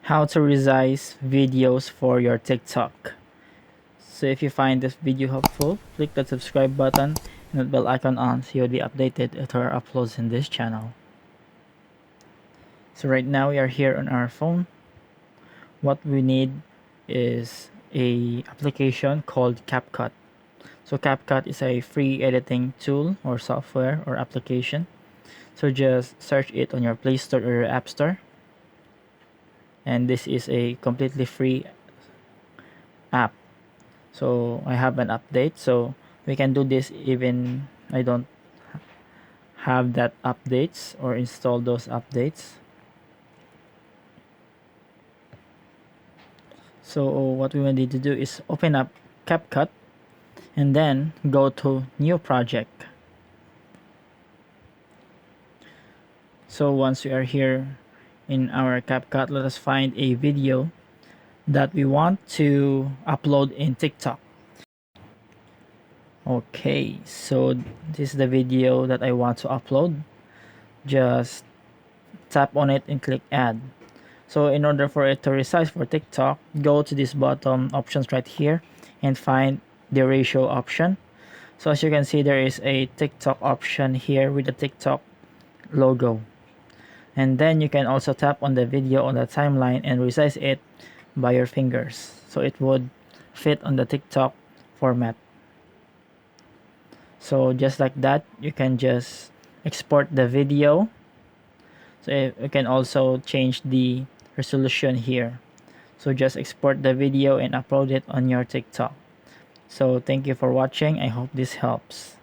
How to resize videos for your TikTok. So if you find this video helpful, click the subscribe button and the bell icon on so you'll be updated with our uploads in this channel. So right now we are here on our phone. What we need is a application called CapCut. So CapCut is a free editing tool or software or application. So just search it on your Play Store or your App Store. And this is a completely free app. So I have an update, so we can do this even I don't have that updates or install those updates. So what we will need to do is open up CapCut and then go to new project. So once we are here in our CapCut, let us find a video that we want to upload in TikTok. Okay, so this is the video that I want to upload. Just tap on it and click add. So in order for it to resize for TikTok, go to this bottom options right here and find the ratio option. So as you can see, there is a TikTok option here with the TikTok logo. And then you can also tap on the video on the timeline and resize it by your fingers. So it would fit on the TikTok format. So just like that, you can just export the video. So you can also change the resolution here. So just export the video and upload it on your TikTok. So thank you for watching. I hope this helps.